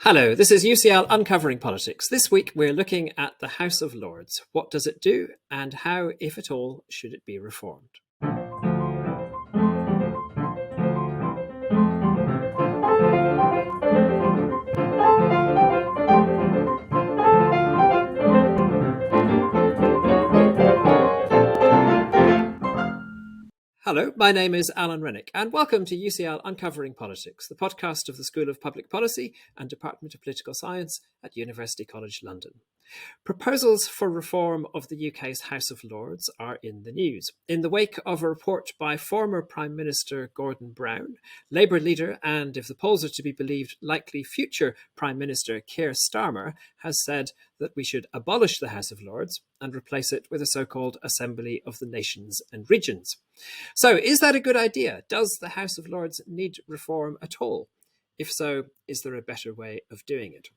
Hello, this is UCL Uncovering Politics. This week we're looking at the House of Lords. What does it do and how, if at all, should it be reformed? Hello, my name is Alan Renwick, and welcome to UCL Uncovering Politics, the podcast of the School of Public Policy and Department of Political Science at University College London. Proposals for reform of the UK's House of Lords are in the news. In the wake of a report by former Prime Minister Gordon Brown, Labour leader and, if the polls are to be believed, likely future Prime Minister Keir Starmer has said that we should abolish the House of Lords and replace it with a so-called Assembly of the Nations and Regions. So, is that a good idea? Does the House of Lords need reform at all? If so, is there a better way of doing it?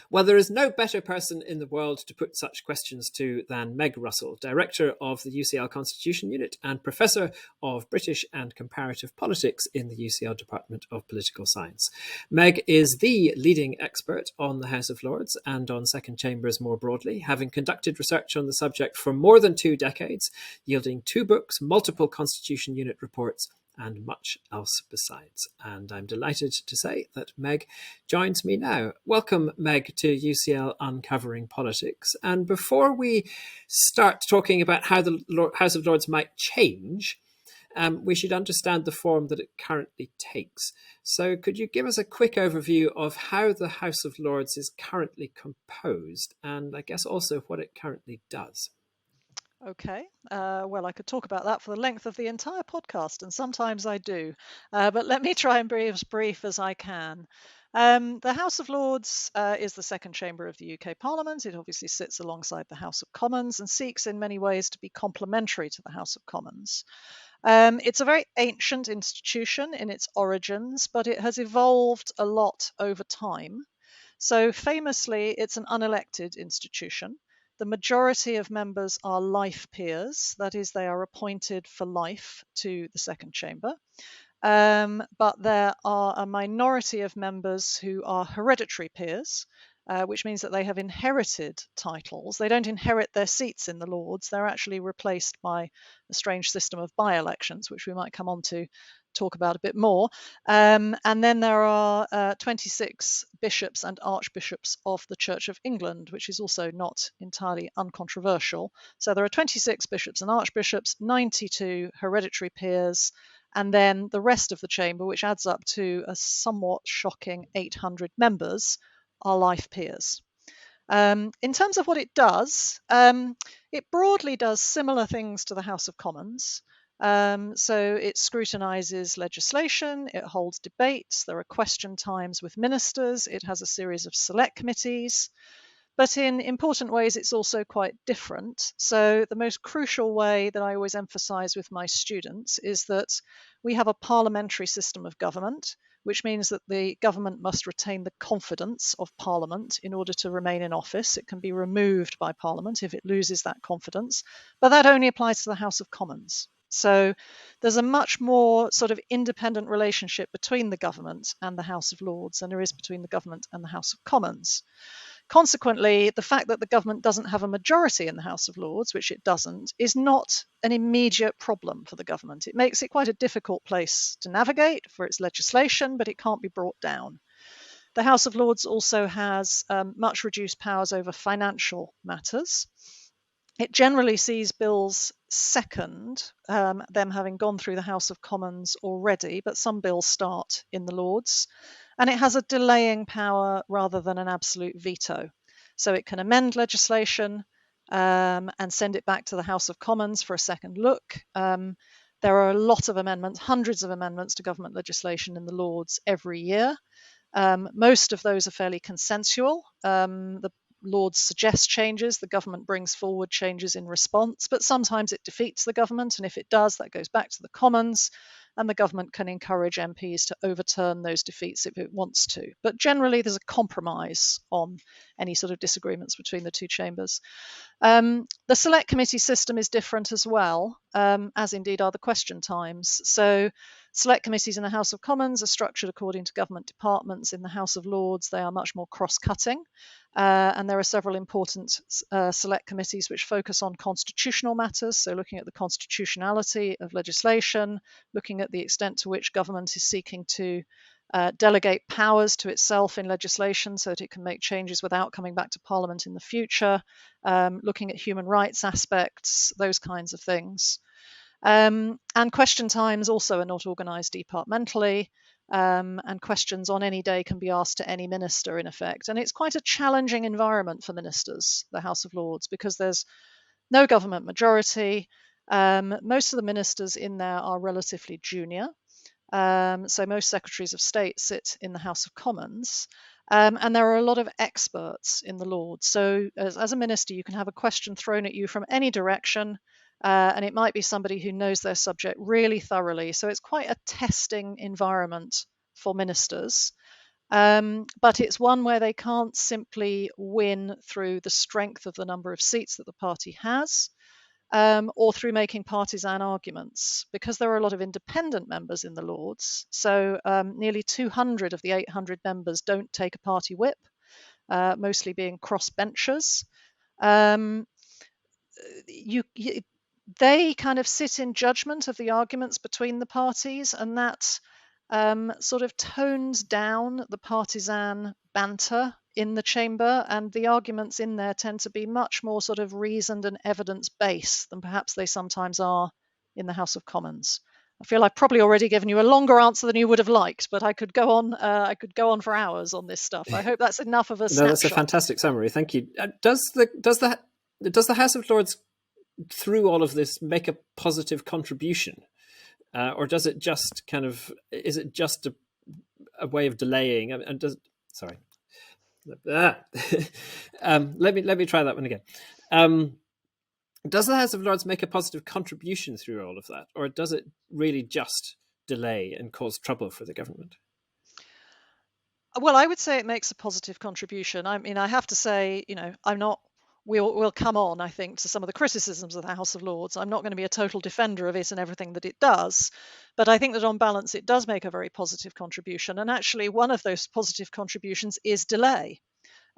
Well, there is no better person in the world to put such questions to than Meg Russell, Director of the UCL Constitution Unit and Professor of British and Comparative Politics in the UCL Department of Political Science. Meg is the leading expert on the House of Lords and on second chambers more broadly, having conducted research on the subject for more than 2 decades, yielding 2 books, multiple Constitution Unit reports, and much else besides. And I'm delighted to say that Meg joins me now. Welcome, Meg, to UCL Uncovering Politics. And before we start talking about how the House of Lords might change, we should understand the form that it currently takes. So could you give us a quick overview of how the House of Lords is currently composed, and I guess also what it currently does? Okay, well, I could talk about that for the length of the entire podcast, and sometimes I do, but let me try and be as brief as I can. The House of Lords is the second chamber of the UK Parliament. It obviously sits alongside the House of Commons and seeks in many ways to be complementary to the House of Commons. It's a very ancient institution in its origins, but it has evolved a lot over time. So famously, it's an unelected institution. The majority of members are life peers, that is, they are appointed for life to the second chamber. But there are a minority of members who are hereditary peers, which means that they have inherited titles. They don't inherit their seats in the Lords, they're actually replaced by a strange system of by-elections, which we might come on to talk about a bit more. And then there are 26 bishops and archbishops of the Church of England, which is also not entirely uncontroversial. So there are 26 bishops and archbishops, 92 hereditary peers, and then the rest of the chamber, which adds up to a somewhat shocking 800 members, are life peers. In terms of what it does, it broadly does similar things to the House of Commons. So it scrutinises legislation, it holds debates, there are question times with ministers, it has a series of select committees. But in important ways, it's also quite different. So the most crucial way that I always emphasise with my students is that we have a parliamentary system of government, which means that the government must retain the confidence of Parliament in order to remain in office. It can be removed by Parliament if it loses that confidence, but that only applies to the House of Commons. So there's a much more sort of independent relationship between the government and the House of Lords than there is between the government and the House of Commons. Consequently, the fact that the government doesn't have a majority in the House of Lords, which it doesn't, is not an immediate problem for the government. It makes it quite a difficult place to navigate for its legislation, but it can't be brought down. The House of Lords also has much reduced powers over financial matters. It generally sees bills second, them having gone through the House of Commons already, but some bills start in the Lords. And it has a delaying power rather than an absolute veto. So it can amend legislation and send it back to the House of Commons for a second look. There are a lot of amendments, hundreds of amendments to government legislation in the Lords every year. Most of those are fairly consensual. The Lords suggest changes, the government brings forward changes in response, but sometimes it defeats the government, and if it does, that goes back to the Commons, and the government can encourage MPs to overturn those defeats if it wants to. But generally, there's a compromise on any sort of disagreements between the two chambers. The select committee system is different as well, as indeed are the question times. So Select committees in the House of Commons are structured according to government departments. In the House of Lords, they are much more cross-cutting. And there are several important select committees which focus on constitutional matters, so looking at the constitutionality of legislation, looking at the extent to which government is seeking to delegate powers to itself in legislation so that it can make changes without coming back to Parliament in the future, looking at human rights aspects, those kinds of things. And question times also are not organised departmentally, and questions on any day can be asked to any minister in effect. And it's quite a challenging environment for ministers, the House of Lords, because there's no government majority. Most of the ministers in there are relatively junior. So most secretaries of state sit in the House of Commons. And there are a lot of experts in the Lords. So as a minister, you can have a question thrown at you from any direction, and it might be somebody who knows their subject really thoroughly. So it's quite a testing environment for ministers. But it's one where they can't simply win through the strength of the number of seats that the party has, or through making partisan arguments, because there are a lot of independent members in the Lords. So nearly 200 of the 800 members don't take a party whip, mostly being crossbenchers. They kind of sit in judgment of the arguments between the parties, and that sort of tones down the partisan banter in the chamber, and the arguments in there tend to be much more sort of reasoned and evidence-based than perhaps they sometimes are in the House of Commons. I feel I've probably already given you a longer answer than you would have liked, but I could go on. I could go on for hours on this stuff. I hope that's enough of a snapshot. No, that's a fantastic summary. Thank you. Does the House of Lords, through all of this, make a positive contribution, or does it just is it just a way of delaying? And does sorry, let me try that one again. Does the House of Lords make a positive contribution through all of that, or does it really just delay and cause trouble for the government? Well, I would say it makes a positive contribution. I mean, I have to say, I'm not. We'll come on, I think, to some of the criticisms of the House of Lords. I'm not going to be a total defender of it and everything that it does, but I think that on balance, it does make a very positive contribution. And actually, one of those positive contributions is delay.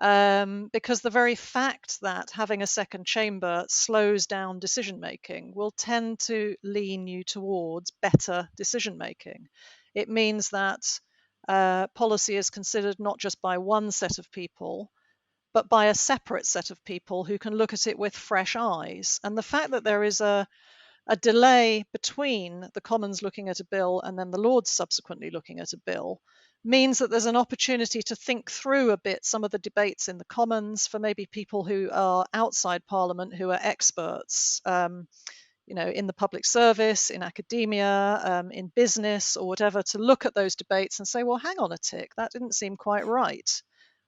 Because the very fact that having a second chamber slows down decision making will tend to lean you towards better decision making. It means that policy is considered not just by one set of people, but by a separate set of people who can look at it with fresh eyes. And the fact that there is a delay between the Commons looking at a bill and then the Lords subsequently looking at a bill means that there's an opportunity to think through a bit some of the debates in the Commons for maybe people who are outside Parliament, who are experts, in the public service, in academia, in business or whatever, to look at those debates and say, well, hang on a tick, that didn't seem quite right.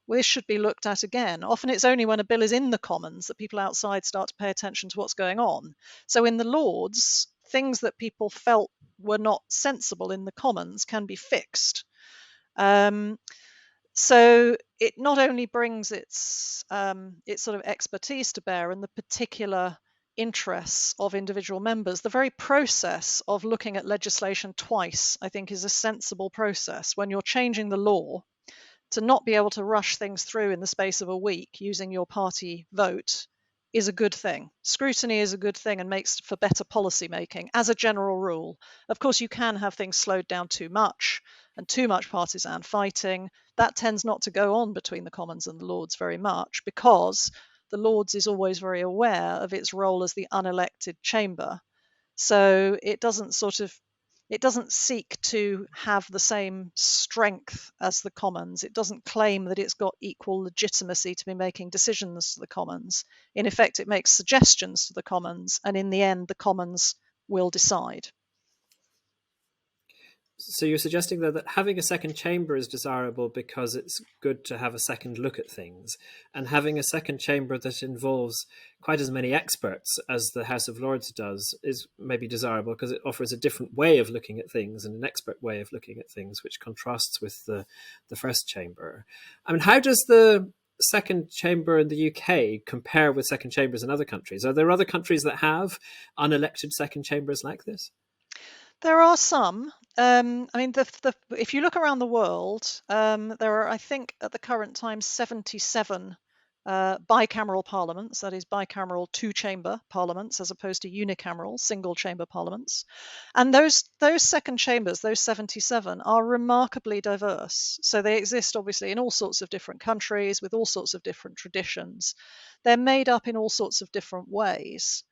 Well, this should be looked at again. Often it's only when a bill is in the Commons that people outside start to pay attention to what's going on. So in the Lords, things that people felt were not sensible in the Commons can be fixed. So it not only brings its sort of expertise to bear and the particular interests of individual members, the very process of looking at legislation twice, I think, is a sensible process. When you're changing the law, to not be able to rush things through in the space of a week using your party vote is a good thing. Scrutiny is a good thing and makes for better policy making as a general rule. Of course, you can have things slowed down too much and too much partisan fighting. That tends not to go on between the Commons and the Lords very much, because the Lords is always very aware of its role as the unelected chamber. So it doesn't seek to have the same strength as the Commons. It doesn't claim that it's got equal legitimacy to be making decisions to the Commons. In effect, it makes suggestions to the Commons, and in the end, the Commons will decide. So you're suggesting that having a second chamber is desirable because it's good to have a second look at things, and having a second chamber that involves quite as many experts as the House of Lords does is maybe desirable because it offers a different way of looking at things and an expert way of looking at things, which contrasts with the first chamber. I mean, how does the second chamber in the UK compare with second chambers in other countries? Are there other countries that have unelected second chambers like this? There are some. I mean, if you look around the world, there are, I think, at the current time, 77 bicameral parliaments, that is, bicameral two-chamber parliaments, as opposed to unicameral single-chamber parliaments. And those second chambers, those 77, are remarkably diverse. So they exist, obviously, in all sorts of different countries with all sorts of different traditions. They're made up in all sorts of different ways.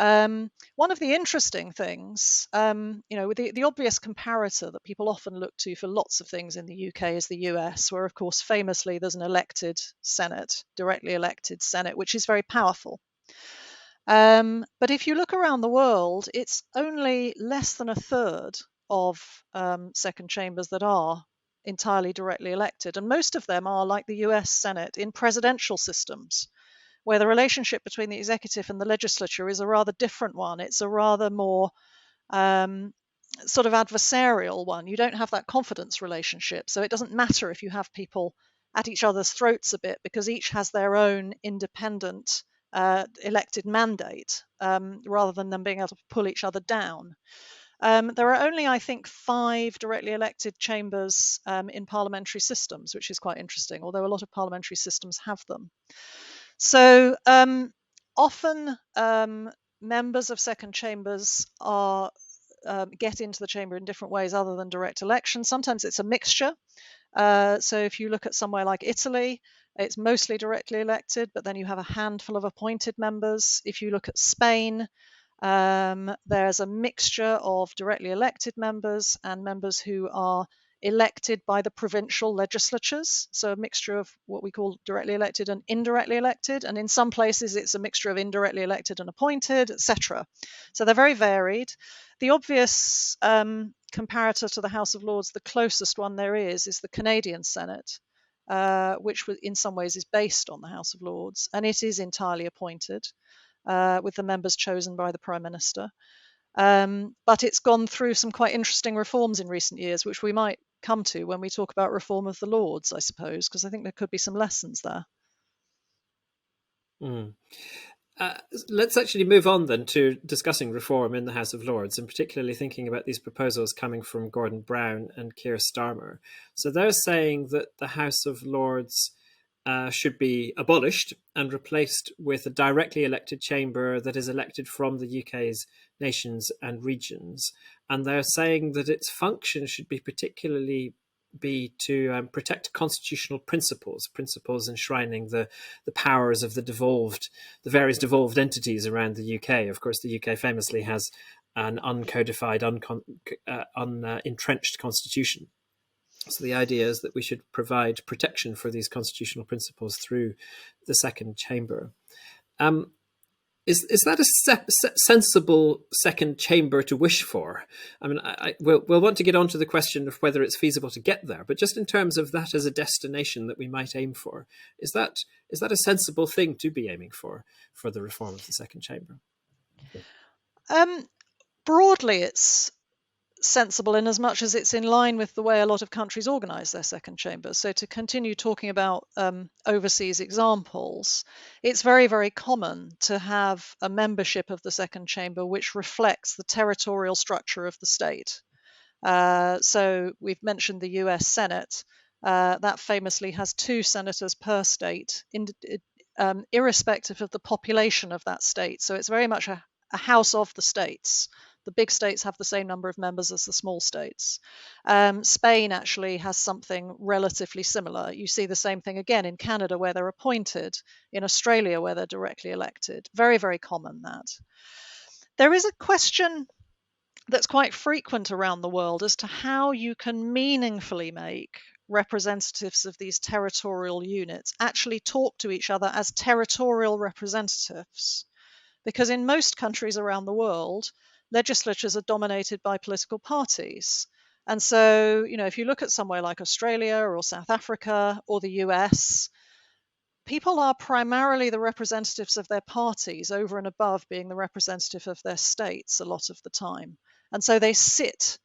One of the interesting things, with the obvious comparator that people often look to for lots of things in the UK is the US, where, of course, famously there's an elected Senate, directly elected Senate, which is very powerful. But if you look around the world, it's only less than a third of second chambers that are entirely directly elected. And most of them are, like the US Senate, in presidential systems, where the relationship between the executive and the legislature is a rather different one. It's a rather more sort of adversarial one. You don't have that confidence relationship. So it doesn't matter if you have people at each other's throats a bit, because each has their own independent elected mandate, rather than them being able to pull each other down. There are only, I think, 5 directly elected chambers in parliamentary systems, which is quite interesting, although a lot of parliamentary systems have them. So often members of second chambers get into the chamber in different ways other than direct election. Sometimes it's a mixture. So if you look at somewhere like Italy, it's mostly directly elected, but then you have a handful of appointed members. If you look at Spain, there's a mixture of directly elected members and members who are elected by the provincial legislatures, so a mixture of what we call directly elected and indirectly elected, and in some places it's a mixture of indirectly elected and appointed, etc. So they're very varied. The obvious comparator to the House of Lords, the closest one there is the Canadian Senate, which in some ways is based on the House of Lords, and it is entirely appointed, with the members chosen by the Prime Minister. But it's gone through some quite interesting reforms in recent years, which we might come to when we talk about reform of the Lords, I suppose, because I think there could be some lessons there. Mm. Let's actually move on then to discussing reform in the House of Lords, and particularly thinking about these proposals coming from Gordon Brown and Keir Starmer. So they're saying that the House of Lords should be abolished and replaced with a directly elected chamber that is elected from the UK's nations and regions. And they're saying that its function should be particularly to protect constitutional principles enshrining the powers of the various devolved entities around the UK. Of course, the UK famously has an uncodified, entrenched constitution. So the idea is that we should provide protection for these constitutional principles through the second chamber. Is that a sensible second chamber to wish for? I mean, we'll want to get on to the question of whether it's feasible to get there, but just in terms of that as a destination that we might aim for, is that a sensible thing to be aiming for the reform of the second chamber? Broadly, it's sensible in as much as it's in line with the way a lot of countries organise their second chambers. So to continue talking about overseas examples, it's very, very common to have a membership of the second chamber which reflects the territorial structure of the state. So we've mentioned the US Senate. That famously has 2 senators per state, irrespective of the population of that state. So it's very much a house of the states. The big states have the same number of members as the small states. Spain actually has something relatively similar. You see the same thing again in Canada, where they're appointed, in Australia, where they're directly elected. Very, very common, that. There is a question that's quite frequent around the world as to how you can meaningfully make representatives of these territorial units actually talk to each other as territorial representatives. Because in most countries around the world, legislatures are dominated by political parties. And so, if you look at somewhere like Australia or South Africa or the US, people are primarily the representatives of their parties over and above being the representative of their states a lot of the time. And so they sit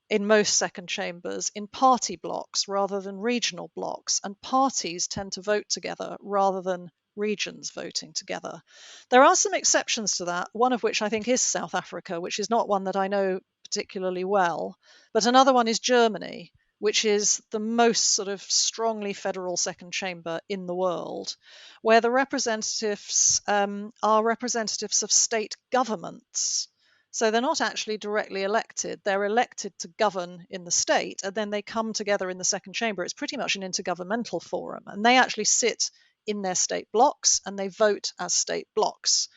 in most second chambers in party blocks rather than regional blocks, and parties tend to vote together rather than regions voting together. There are some exceptions to that, one of which I think is South Africa, which is not one that I know particularly well. But another one is Germany, which is the most sort of strongly federal second chamber in the world, where the representatives are representatives of state governments. So they're not actually directly elected. They're elected to govern in the state, and then they come together in the second chamber. It's pretty much an intergovernmental forum, and they actually sit in their state blocks and they vote as state blocks.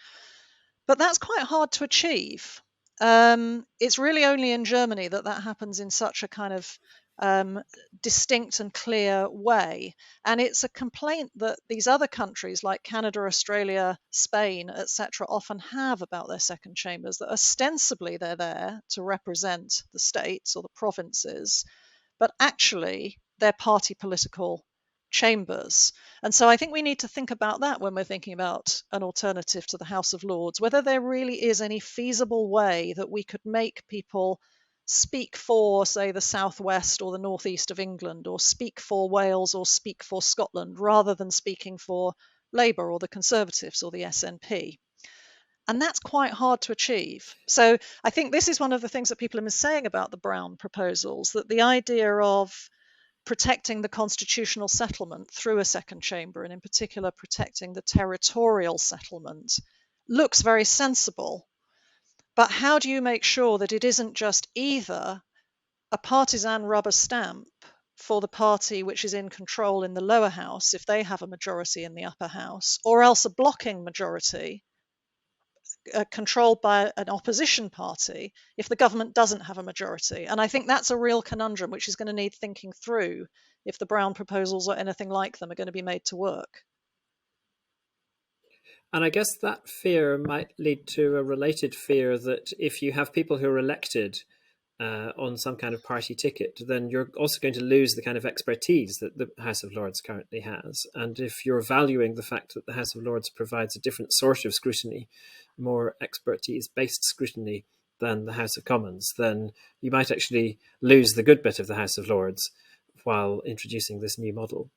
But that's quite hard to achieve. It's really only in Germany that happens in such a kind of distinct and clear way. And it's a complaint that these other countries like Canada, Australia, Spain, etc., often have about their second chambers, that ostensibly they're there to represent the states or the provinces, but actually they're party political chambers. And so I think we need to think about that when we're thinking about an alternative to the House of Lords, whether there really is any feasible way that we could make people speak for, say, the southwest or the northeast of England, or speak for Wales or speak for Scotland, rather than speaking for Labour or the Conservatives or the SNP. And that's quite hard to achieve. So I think this is one of the things that people have been saying about the Brown proposals, that the idea of protecting the constitutional settlement through a second chamber, and in particular protecting the territorial settlement, looks very sensible. But how do you make sure that it isn't just either a partisan rubber stamp for the party which is in control in the lower house if they have a majority in the upper house, or else a blocking majority controlled by an opposition party if the government doesn't have a majority? And I think that's a real conundrum which is going to need thinking through if the Brown proposals or anything like them are going to be made to work. And I guess that fear might lead to a related fear that if you have people who are elected on some kind of party ticket, then you're also going to lose the kind of expertise that the House of Lords currently has. And if you're valuing the fact that the House of Lords provides a different sort of scrutiny, more expertise-based scrutiny than the House of Commons, then you might actually lose the good bit of the House of Lords while introducing this new model.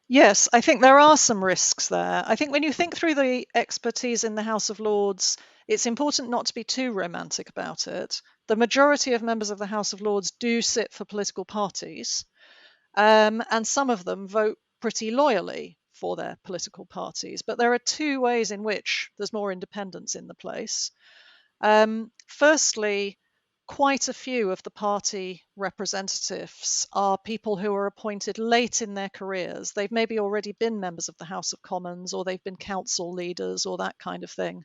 Yes, I think there are some risks there. I think when you think through the expertise in the House of Lords, it's important not to be too romantic about it. The majority of members of the House of Lords do sit for political parties, and some of them vote pretty loyally for their political parties. But there are two ways in which there's more independence in the place. Firstly, quite a few of the party representatives are people who are appointed late in their careers. They've maybe already been members of the House of Commons, or they've been council leaders or that kind of thing.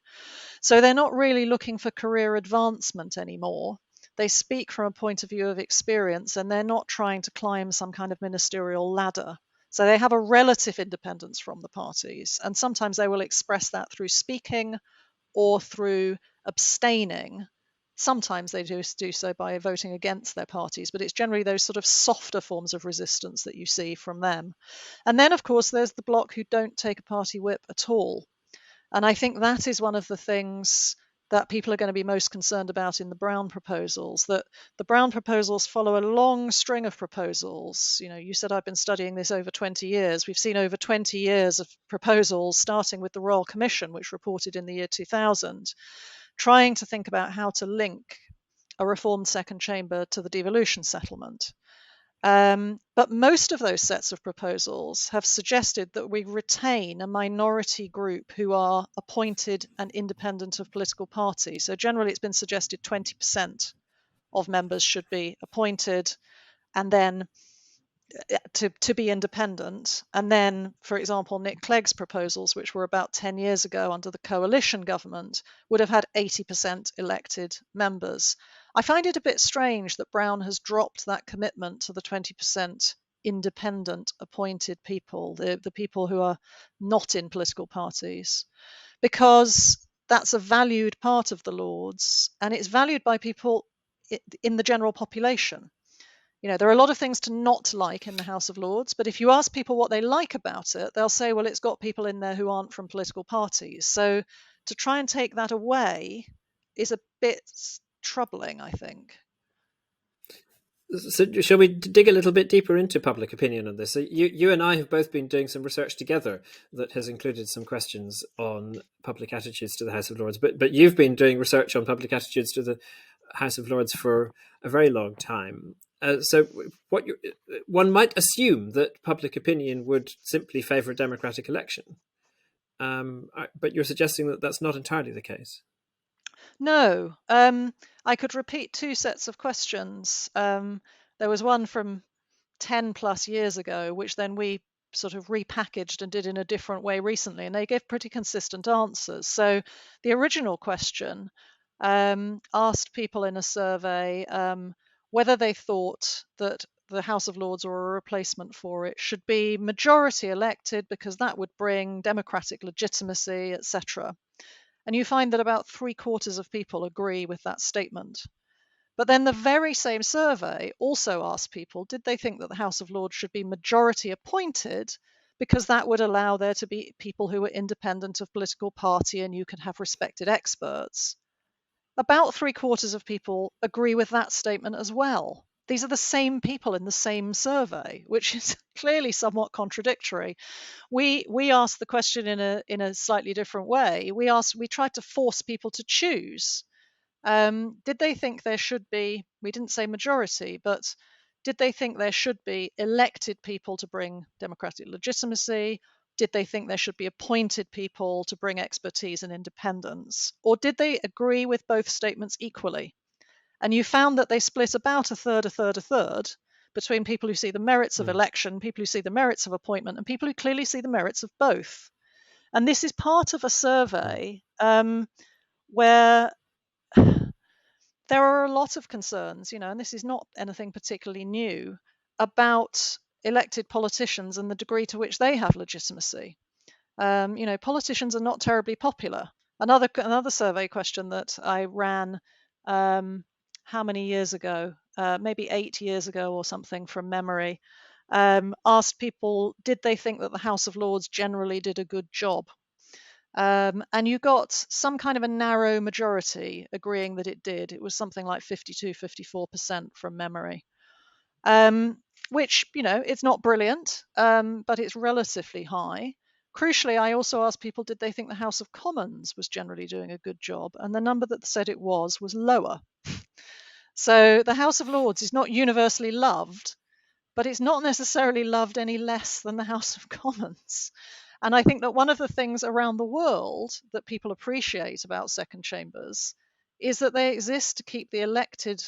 So they're not really looking for career advancement anymore. They speak from a point of view of experience, and they're not trying to climb some kind of ministerial ladder. So they have a relative independence from the parties, and sometimes they will express that through speaking or through abstaining. Sometimes they do so by voting against their parties, but it's generally those sort of softer forms of resistance that you see from them. And then, of course, there's the bloc who don't take a party whip at all. And I think that is one of the things that people are going to be most concerned about in the Brown proposals, that the Brown proposals follow a long string of proposals. You know, you said I've been studying this over 20 years. We've seen over 20 years of proposals, starting with the Royal Commission, which reported in the year 2000, trying to think about how to link a reformed second chamber to the devolution settlement. But most of those sets of proposals have suggested that we retain a minority group who are appointed and independent of political parties. So generally it's been suggested 20% of members should be appointed and then to be independent. And then, for example, Nick Clegg's proposals, which were about 10 years ago under the coalition government, would have had 80% elected members. I find it a bit strange that Brown has dropped that commitment to the 20% independent appointed people, the people who are not in political parties, because that's a valued part of the Lords, and it's valued by people in the general population. You know, there are a lot of things to not like in the House of Lords, but if you ask people what they like about it, they'll say, well, it's got people in there who aren't from political parties. So to try and take that away is a bit troubling, I think. So shall we dig a little bit deeper into public opinion on this? So you and I have both been doing some research together that has included some questions on public attitudes to the House of Lords, but you've been doing research on public attitudes to the House of Lords for a very long time. So one might assume that public opinion would simply favour a democratic election. But you're suggesting that that's not entirely the case. No, I could repeat two sets of questions. There was one from 10 plus years ago, which then we sort of repackaged and did in a different way recently, and they gave pretty consistent answers. So the original question asked people in a survey whether they thought that the House of Lords or a replacement for it should be majority elected because that would bring democratic legitimacy, etc. And you find that about 3/4 of people agree with that statement. But then the very same survey also asked people, did they think that the House of Lords should be majority appointed because that would allow there to be people who were independent of political party and you could have respected experts? About 3/4 of people agree with that statement as well. These are the same people in the same survey, which is clearly somewhat contradictory. We asked the question in a slightly different way. We tried to force people to choose. Did they think there should be, we didn't say majority, but did they think there should be elected people to bring democratic legitimacy? Did they think there should be appointed people to bring expertise and independence? Or did they agree with both statements equally? And you found that they split about a third, a third, a third between people who see the merits of election, people who see the merits of appointment, and people who clearly see the merits of both. And this is part of a survey where there are a lot of concerns, and this is not anything particularly new, about elected politicians and the degree to which they have legitimacy. Politicians are not terribly popular. Another survey question that I ran, how many years ago? Maybe 8 years ago or something from memory, asked people, did they think that the House of Lords generally did a good job? And you got some kind of a narrow majority agreeing that it did. It was something like 52, 54% from memory, which, it's not brilliant, but it's relatively high. Crucially, I also asked people, did they think the House of Commons was generally doing a good job? And the number that said it was lower. So the House of Lords is not universally loved, but it's not necessarily loved any less than the House of Commons. And I think that one of the things around the world that people appreciate about second chambers is that they exist to keep the elected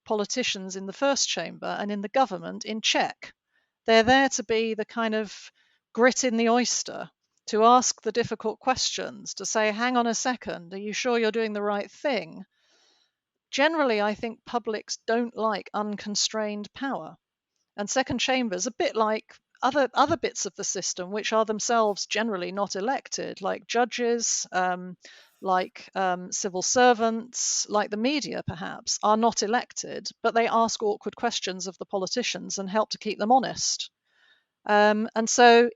politicians in the first chamber and in the government in check. They're there to be the kind of grit in the oyster, to ask the difficult questions, to say, hang on a second, are you sure you're doing the right thing? Generally, I think publics don't like unconstrained power. And second chambers, a bit like other bits of the system, which are themselves generally not elected, like judges, like civil servants, like the media perhaps, are not elected, but they ask awkward questions of the politicians and help to keep them honest. And so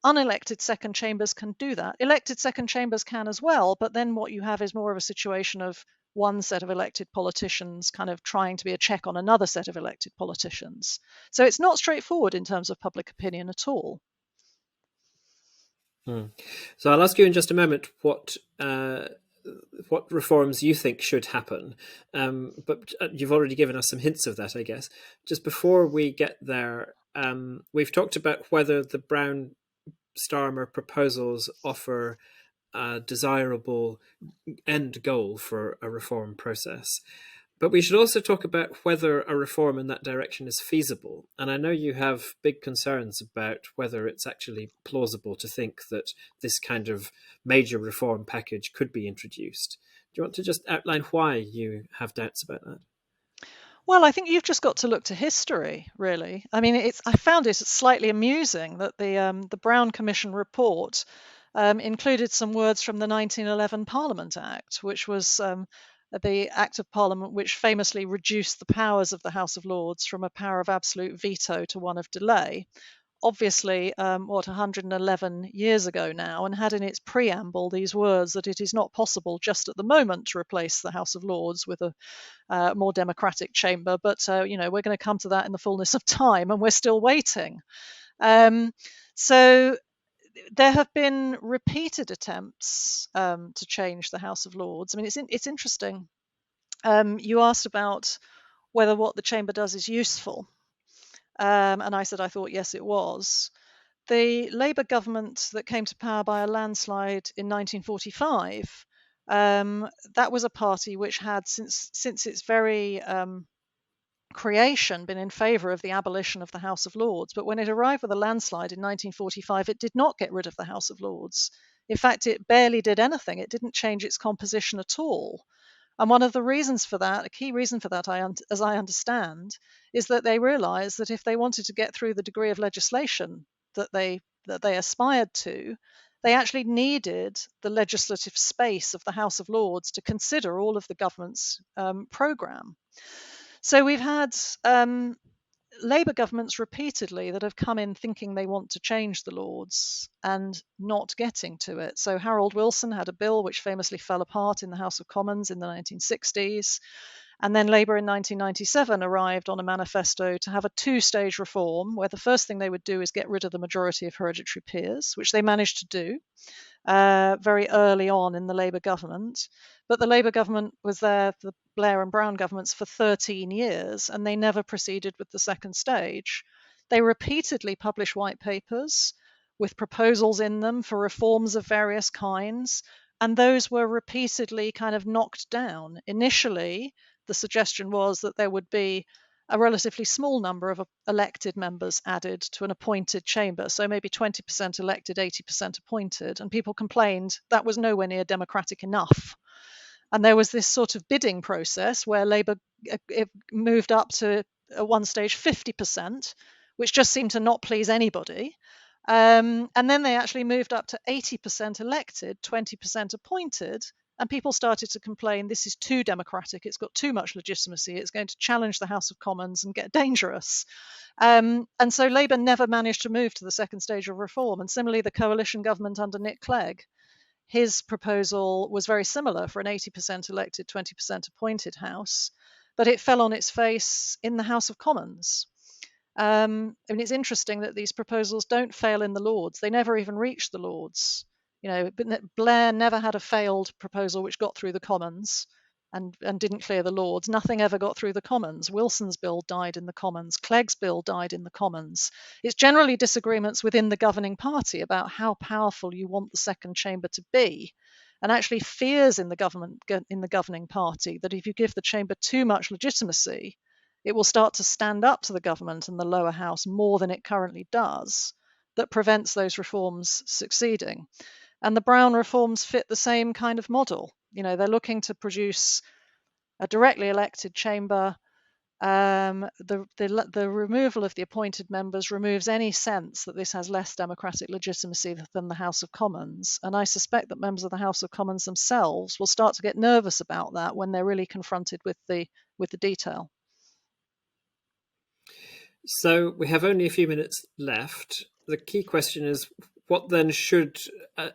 unelected second chambers can do that. Elected second chambers can as well, but then what you have is more of a situation of one set of elected politicians kind of trying to be a check on another set of elected politicians. So it's not straightforward in terms of public opinion at all. So I'll ask you in just a moment what reforms you think should happen, but you've already given us some hints of that, I guess. Just before we get there, we've talked about whether the Brown-Starmer proposals offer a desirable end goal for a reform process. But we should also talk about whether a reform in that direction is feasible. And I know you have big concerns about whether it's actually plausible to think that this kind of major reform package could be introduced. Do you want to just outline why you have doubts about that? Well, I think you've just got to look to history, really. I mean, I found it slightly amusing that the Brown Commission report included some words from the 1911 Parliament Act, which was the Act of Parliament which famously reduced the powers of the House of Lords from a power of absolute veto to one of delay. Obviously, 111 years ago now, and had in its preamble these words that it is not possible just at the moment to replace the House of Lords with a more democratic chamber, but we're going to come to that in the fullness of time, and we're still waiting. So there have been repeated attempts to change the House of Lords. I mean, it's interesting. You asked about whether what the Chamber does is useful. And I said I thought, yes, it was. The Labour government that came to power by a landslide in 1945, that was a party which had, since its very creation, been in favour of the abolition of the House of Lords. But when it arrived with a landslide in 1945, it did not get rid of the House of Lords. In fact, it barely did anything. It didn't change its composition at all. And one of the reasons for that, a key reason for that, as I understand, is that they realised that if they wanted to get through the degree of legislation that they aspired to, they actually needed the legislative space of the House of Lords to consider all of the government's programme. So we've had Labour governments repeatedly that have come in thinking they want to change the Lords and not getting to it. So Harold Wilson had a bill which famously fell apart in the House of Commons in the 1960s. And then Labour in 1997 arrived on a manifesto to have a two-stage reform where the first thing they would do is get rid of the majority of hereditary peers, which they managed to do very early on in the Labour government. But the Labour government was there, the Blair and Brown governments, for 13 years, and they never proceeded with the second stage. They repeatedly published white papers with proposals in them for reforms of various kinds, and those were repeatedly kind of knocked down. Initially, the suggestion was that there would be a relatively small number of elected members added to an appointed chamber, so maybe 20% elected, 80% appointed, and people complained that was nowhere near democratic enough. And there was this sort of bidding process where Labour moved up to at one stage 50%, which just seemed to not please anybody. And then they actually moved up to 80% elected, 20% appointed, and people started to complain this is too democratic, it's got too much legitimacy, it's going to challenge the House of Commons and get dangerous. And so Labour never managed to move to the second stage of reform. And similarly, the coalition government under Nick Clegg, his proposal was very similar for an 80% elected, 20% appointed House, but it fell on its face in the House of Commons. I mean, it's interesting that these proposals don't fail in the Lords. They never even reach the Lords. You know, Blair never had a failed proposal which got through the Commons and didn't clear the Lords. Nothing ever got through the Commons. Wilson's bill died in the Commons. Clegg's bill died in the Commons. It's generally disagreements within the governing party about how powerful you want the second chamber to be, and actually fears in the governing party that if you give the chamber too much legitimacy, it will start to stand up to the government and the lower house more than it currently does, that prevents those reforms succeeding. And the Brown reforms fit the same kind of model. You know, they're looking to produce a directly elected chamber. The removal of the appointed members removes any sense that this has less democratic legitimacy than the House of Commons. And I suspect that members of the House of Commons themselves will start to get nervous about that when they're really confronted with the detail. So we have only a few minutes left. The key question is, what then should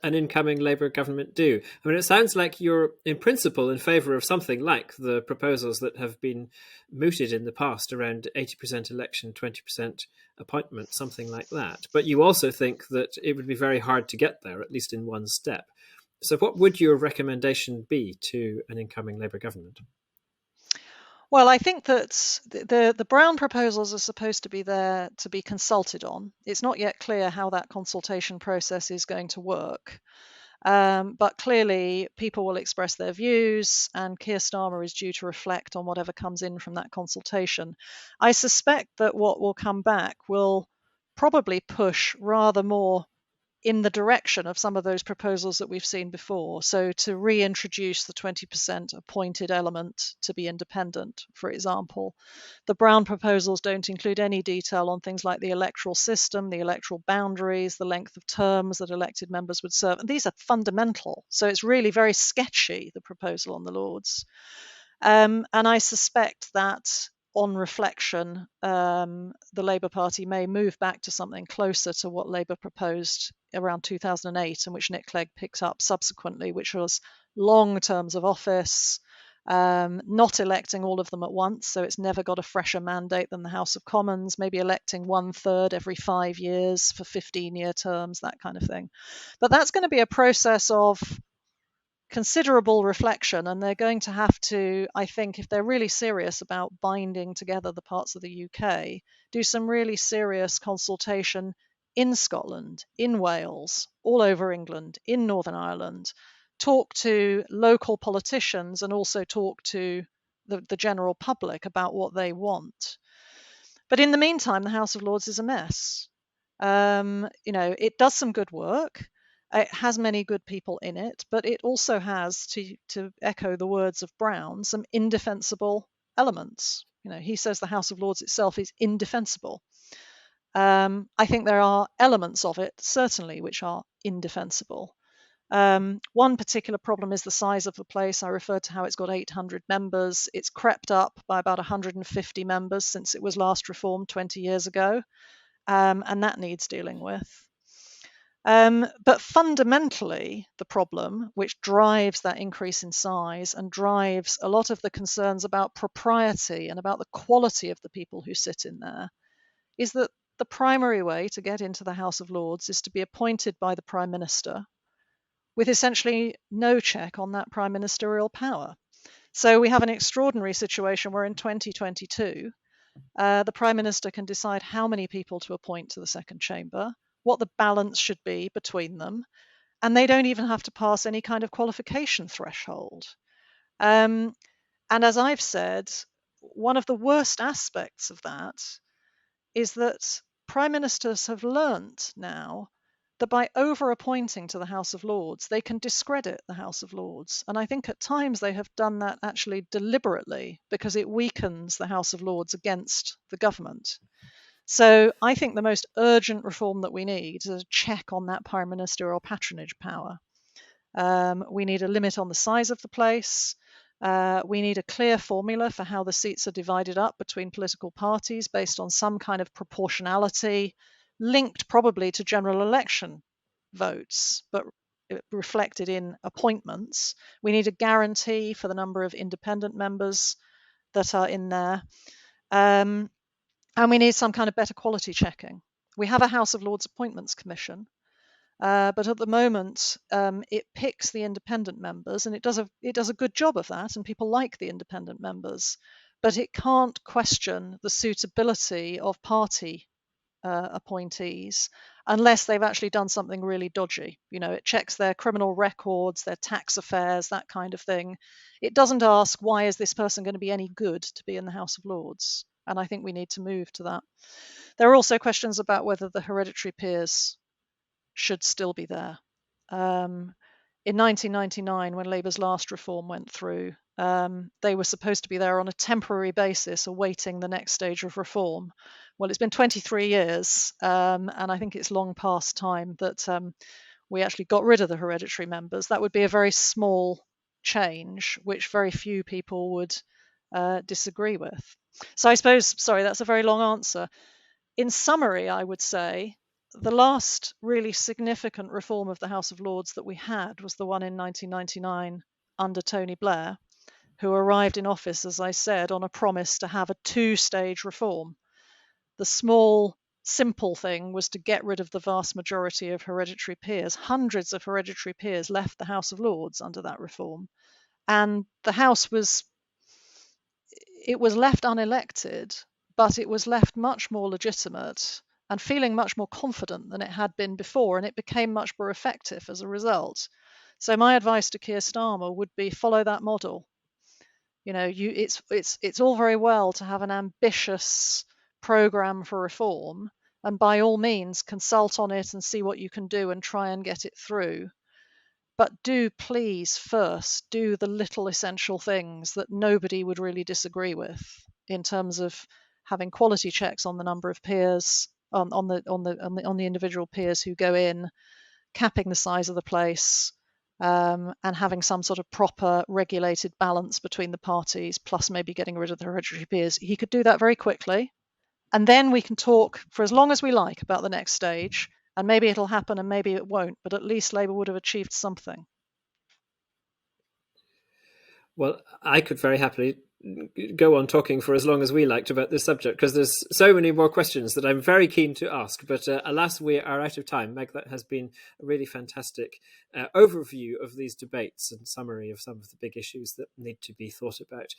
an incoming Labour government do? I mean, it sounds like you're in principle in favour of something like the proposals that have been mooted in the past around 80% election, 20% appointment, something like that. But you also think that it would be very hard to get there, at least in one step. So what would your recommendation be to an incoming Labour government? Well, I think that the Brown proposals are supposed to be there to be consulted on. It's not yet clear how that consultation process is going to work. But clearly, people will express their views, and Keir Starmer is due to reflect on whatever comes in from that consultation. I suspect that what will come back will probably push rather more in the direction of some of those proposals that we've seen before. So to reintroduce the 20% appointed element to be independent, for example. The Brown proposals don't include any detail on things like the electoral system, the electoral boundaries, the length of terms that elected members would serve. And these are fundamental. So it's really very sketchy, the proposal on the Lords. And I suspect that on reflection, the Labour Party may move back to something closer to what Labour proposed around 2008, and which Nick Clegg picked up subsequently, which was long terms of office, not electing all of them at once, so it's never got a fresher mandate than the House of Commons, maybe electing 1/3 every 5 years for 15-year terms, that kind of thing. But that's going to be a process of considerable reflection, and they're going to have to, I think, if they're really serious about binding together the parts of the UK, do some really serious consultation in Scotland, in Wales, all over England, in Northern Ireland, talk to local politicians and also talk to the general public about what they want. But in the meantime, the House of Lords is a mess. It does some good work. It has many good people in it, but it also has, to echo the words of Brown, some indefensible elements. He says the House of Lords itself is indefensible. I think there are elements of it, certainly, which are indefensible. One particular problem is the size of the place. I referred to how it's got 800 members. It's crept up by about 150 members since it was last reformed 20 years ago, and that needs dealing with. But fundamentally, the problem, which drives that increase in size and drives a lot of the concerns about propriety and about the quality of the people who sit in there, is that the primary way to get into the House of Lords is to be appointed by the Prime Minister, with essentially no check on that prime ministerial power. So we have an extraordinary situation where in 2022, the Prime Minister can decide how many people to appoint to the second chamber, what the balance should be between them, and they don't even have to pass any kind of qualification threshold. And as I've said, one of the worst aspects of that is that Prime Ministers have learnt now that by over-appointing to the House of Lords, they can discredit the House of Lords. And I think at times they have done that actually deliberately because it weakens the House of Lords against the government. So I think the most urgent reform that we need is a check on that prime ministerial patronage power. We need a limit on the size of the place. We need a clear formula for how the seats are divided up between political parties based on some kind of proportionality, linked probably to general election votes, but reflected in appointments. We need a guarantee for the number of independent members that are in there. And we need some kind of better quality checking. We have a House of Lords Appointments Commission, but at the moment, it picks the independent members, and it does a good job of that, and people like the independent members. But it can't question the suitability of party appointees unless they've actually done something really dodgy. It checks their criminal records, their tax affairs, that kind of thing. It doesn't ask, why is this person going to be any good to be in the House of Lords? And I think we need to move to that. There are also questions about whether the hereditary peers should still be there. In 1999, when Labour's last reform went through, they were supposed to be there on a temporary basis, awaiting the next stage of reform. Well, it's been 23 years, and I think it's long past time that we actually got rid of the hereditary members. That would be a very small change, which very few people would disagree with. So I suppose, sorry, that's a very long answer. In summary, I would say the last really significant reform of the House of Lords that we had was the one in 1999 under Tony Blair, who arrived in office, as I said, on a promise to have a two-stage reform. The small, simple thing was to get rid of the vast majority of hereditary peers. Hundreds of hereditary peers left the House of Lords under that reform. And the House was left unelected, but it was left much more legitimate and feeling much more confident than it had been before, and it became much more effective as a result. So my advice to Keir Starmer would be follow that model. It's all very well to have an ambitious program for reform, and by all means consult on it and see what you can do and try and get it through. But do please first do the little essential things that nobody would really disagree with, in terms of having quality checks on the number of peers, on the individual peers who go in, capping the size of the place, and having some sort of proper regulated balance between the parties, plus maybe getting rid of the hereditary peers. He could do that very quickly, and then we can talk for as long as we like about the next stage. And maybe it'll happen and maybe it won't, but at least Labour would have achieved something. Well, I could very happily go on talking for as long as we liked about this subject, because there's so many more questions that I'm very keen to ask. But alas, we are out of time. Meg, that has been a really fantastic overview of these debates and summary of some of the big issues that need to be thought about.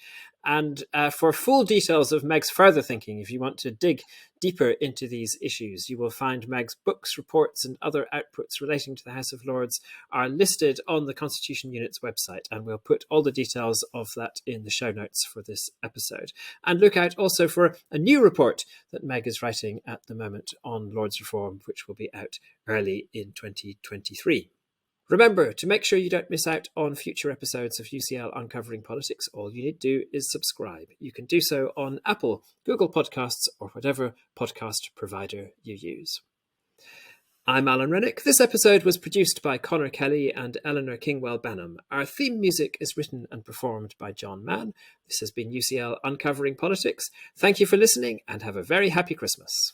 And for full details of Meg's further thinking, if you want to dig deeper into these issues, you will find Meg's books, reports, and other outputs relating to the House of Lords are listed on the Constitution Unit's website, and we'll put all the details of that in the show notes for this episode. And look out also for a new report that Meg is writing at the moment on Lords Reform, which will be out early in 2023. Remember, to make sure you don't miss out on future episodes of UCL Uncovering Politics, all you need to do is subscribe. You can do so on Apple, Google Podcasts, or whatever podcast provider you use. I'm Alan Renwick. This episode was produced by Conor Kelly and Eleanor Kingwell-Banham. Our theme music is written and performed by John Mann. This has been UCL Uncovering Politics. Thank you for listening and have a very happy Christmas.